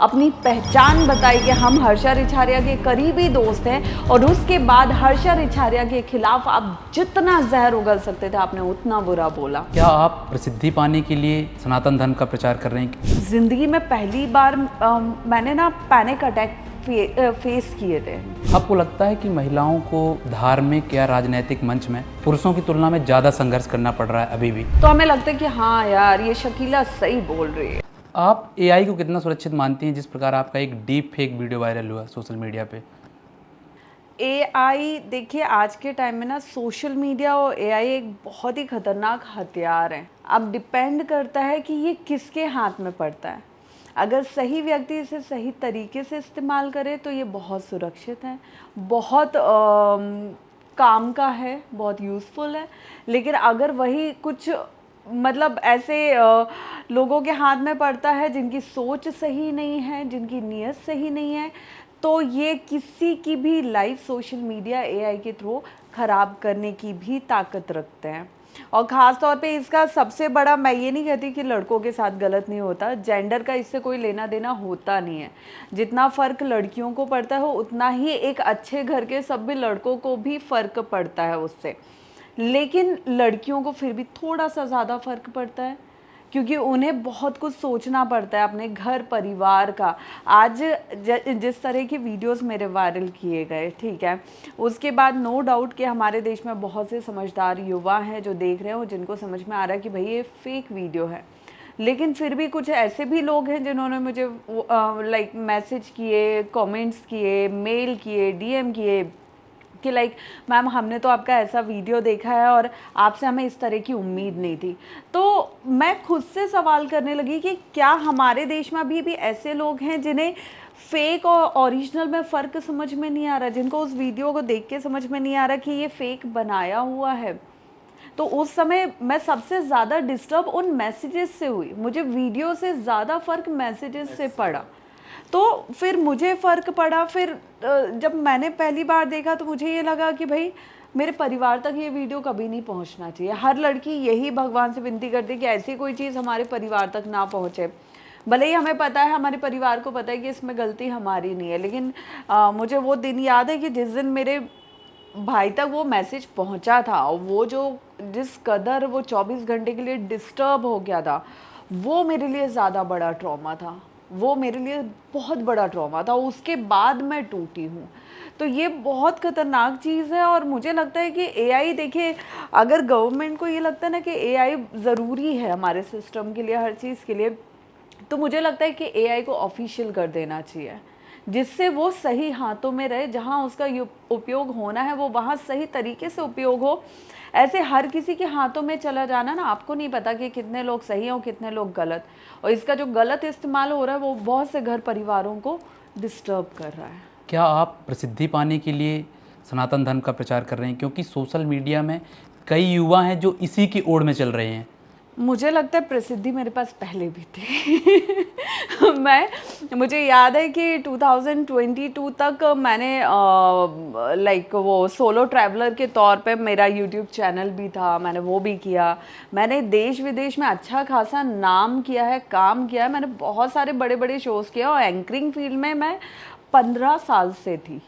अपनी पहचान बताई कि हम हर्षा रिछारिया के करीबी दोस्त हैं और उसके बाद हर्षा रिछारिया के खिलाफ आप जितना जहर उगल सकते थे आपने उतना बुरा बोला। क्या आप प्रसिद्धि पाने के लिए सनातन धर्म का प्रचार कर रहे हैं? जिंदगी में पहली बार मैंने ना पैनिक अटैक फेस किए थे। आपको लगता है कि महिलाओं को धार्मिक या राजनीतिक मंच में पुरुषों की तुलना में ज़्यादा संघर्ष करना पड़ रहा है अभी भी? तो हमें लगता है कि हाँ यार ये शकीला सही बोल रही है। आप एआई को कितना सुरक्षित मानती हैं जिस प्रकार आपका एक डीप फेक वीडियो वायरल हुआ सोशल मीडिया पे? एआई देखिए आज के टाइम में ना सोशल मीडिया और एआई एक बहुत ही खतरनाक हथियार है। अब डिपेंड करता है कि ये किसके हाथ में पड़ता है। अगर सही व्यक्ति इसे सही तरीके से इस्तेमाल करे तो ये बहुत सुरक्षित है, बहुत काम का है, बहुत यूज़फुल है। लेकिन अगर वही कुछ मतलब ऐसे लोगों के हाथ में पड़ता है जिनकी सोच सही नहीं है, जिनकी नीयत सही नहीं है, तो ये किसी की भी लाइफ सोशल मीडिया एआई के थ्रू ख़राब करने की भी ताकत रखते हैं। और ख़ास तौर पे इसका सबसे बड़ा, मैं ये नहीं कहती कि लड़कों के साथ गलत नहीं होता, जेंडर का इससे कोई लेना देना होता नहीं है। जितना फ़र्क लड़कियों को पड़ता है उतना ही एक अच्छे घर के सब भी लड़कों को भी फ़र्क पड़ता है उससे। लेकिन लड़कियों को फिर भी थोड़ा सा ज़्यादा फ़र्क पड़ता है क्योंकि उन्हें बहुत कुछ सोचना पड़ता है अपने घर परिवार का। आज जिस तरह की वीडियोस मेरे वायरल किए गए, ठीक है, उसके बाद नो डाउट कि हमारे देश में बहुत से समझदार युवा हैं जो देख रहे हैं और जिनको समझ में आ रहा है कि भाई ये फेक वीडियो है। लेकिन फिर भी कुछ ऐसे भी लोग हैं जिन्होंने मुझे लाइक मैसेज किए, कमेंट्स किए, मेल किए, डीएम किए कि लाइक मैम हमने तो आपका ऐसा वीडियो देखा है और आपसे हमें इस तरह की उम्मीद नहीं थी। तो मैं खुद से सवाल करने लगी कि क्या हमारे देश में अभी भी ऐसे लोग हैं जिन्हें फ़ेक और ओरिजिनल में फ़र्क समझ में नहीं आ रहा, जिनको उस वीडियो को देख के समझ में नहीं आ रहा कि ये फ़ेक बनाया हुआ है। तो उस समय मैं सबसे ज़्यादा डिस्टर्ब उन मैसेजेस से हुई, मुझे वीडियो से ज़्यादा फ़र्क मैसेजेस से पड़ा। तो फिर मुझे फ़र्क पड़ा। फिर जब मैंने पहली बार देखा तो मुझे ये लगा कि भाई मेरे परिवार तक ये वीडियो कभी नहीं पहुंचना चाहिए। हर लड़की यही भगवान से विनती करती है कि ऐसी कोई चीज़ हमारे परिवार तक ना पहुंचे। भले ही हमें पता है, हमारे परिवार को पता है कि इसमें गलती हमारी नहीं है, लेकिन मुझे वो दिन याद है कि जिस दिन मेरे भाई तक वो मैसेज पहुंचा था और वो जो जिस कदर वो 24 घंटे के लिए डिस्टर्ब हो गया था, वो मेरे लिए ज़्यादा बड़ा ट्रॉमा था। वो मेरे लिए बहुत बड़ा ट्रॉमा था। उसके बाद मैं टूटी हूँ। तो ये बहुत ख़तरनाक चीज़ है और मुझे लगता है कि एआई, देखिए अगर गवर्नमेंट को ये लगता है ना कि एआई ज़रूरी है हमारे सिस्टम के लिए, हर चीज़ के लिए, तो मुझे लगता है कि एआई को ऑफिशियल कर देना चाहिए जिससे वो सही हाथों में रहे। जहाँ उसका उपयोग होना है वो वहाँ सही तरीके से उपयोग हो। ऐसे हर किसी के हाथों में चला जाना ना, आपको नहीं पता कि कितने लोग सही हैं और कितने लोग गलत, और इसका जो गलत इस्तेमाल हो रहा है वो बहुत से घर परिवारों को डिस्टर्ब कर रहा है। क्या आप प्रसिद्धि पाने के लिए सनातन धर्म का प्रचार कर रहे हैं? क्योंकि सोशल मीडिया में कई युवा हैं जो इसी की ओर में चल रहे हैं। मुझे लगता है प्रसिद्धि मेरे पास पहले भी थी। मुझे याद है कि 2022 तक मैंने लाइक वो सोलो ट्रैवलर के तौर पे मेरा यूट्यूब चैनल भी था, मैंने वो भी किया। मैंने देश विदेश में अच्छा खासा नाम किया है, काम किया है। मैंने बहुत सारे बड़े बड़े शोज़ किया और एंकरिंग फील्ड में मैं 15 साल से थी।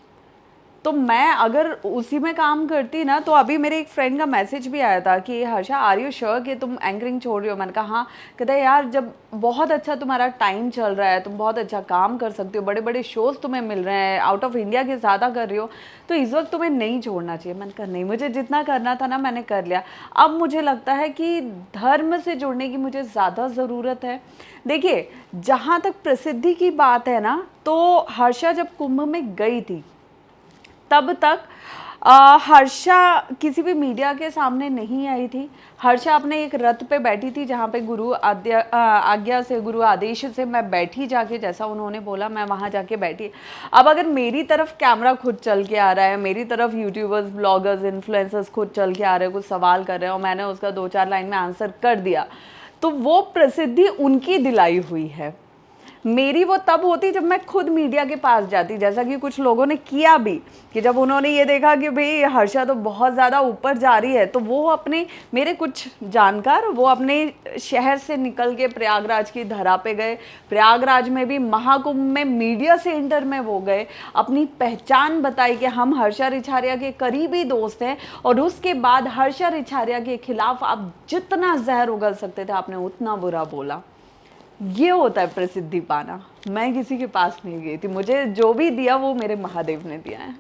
तो मैं अगर उसी में काम करती ना, तो अभी मेरे एक फ्रेंड का मैसेज भी आया था कि हर्षा आर यू श्योर कि तुम एंकरिंग छोड़ रही हो? मैंने कहा हाँ। कहता है यार जब बहुत अच्छा तुम्हारा टाइम चल रहा है, तुम बहुत अच्छा काम कर सकती हो, बड़े बड़े शोज़ तुम्हें मिल रहे हैं, आउट ऑफ इंडिया के ज़्यादा कर रही हो, तो इस वक्त तुम्हें नहीं छोड़ना चाहिए। मैंने कहा नहीं, मुझे जितना करना था ना मैंने कर लिया। अब मुझे लगता है कि धर्म से जुड़ने की मुझे ज़्यादा ज़रूरत है। देखिए जहाँ तक प्रसिद्धि की बात है ना, तो हर्षा जब कुंभ में गई थी तब तक हर्षा किसी भी मीडिया के सामने नहीं आई थी। हर्षा अपने एक रथ पे बैठी थी जहाँ पे गुरु आज्ञा से, गुरु आदेश से मैं बैठी जाके, जैसा उन्होंने बोला मैं वहाँ जाके बैठी। अब अगर मेरी तरफ कैमरा खुद चल के आ रहा है, मेरी तरफ यूट्यूबर्स, ब्लॉगर्स, इन्फ्लुएंसर्स खुद चल के आ रहे हैं, कुछ सवाल कर रहे हैं और मैंने उसका 2-4 लाइन में आंसर कर दिया, तो वो प्रसिद्धि उनकी दिलाई हुई है। मेरी वो तब होती जब मैं खुद मीडिया के पास जाती, जैसा कि कुछ लोगों ने किया भी, कि जब उन्होंने ये देखा कि भाई हर्षा तो बहुत ज़्यादा ऊपर जा रही है, तो वो अपने, मेरे कुछ जानकार वो अपने शहर से निकल के प्रयागराज की धरा पे गए, प्रयागराज में भी महाकुंभ में मीडिया सेंटर में वो गए, अपनी पहचान बताई कि हम हर्षा रिछारिया के करीबी दोस्त हैं, और उसके बाद हर्षा रिछारिया के खिलाफ आप जितना जहर उगल सकते थे आपने उतना बुरा बोला। ये होता है प्रसिद्धि पाना। मैं किसी के पास नहीं गई थी, मुझे जो भी दिया वो मेरे महादेव ने दिया है।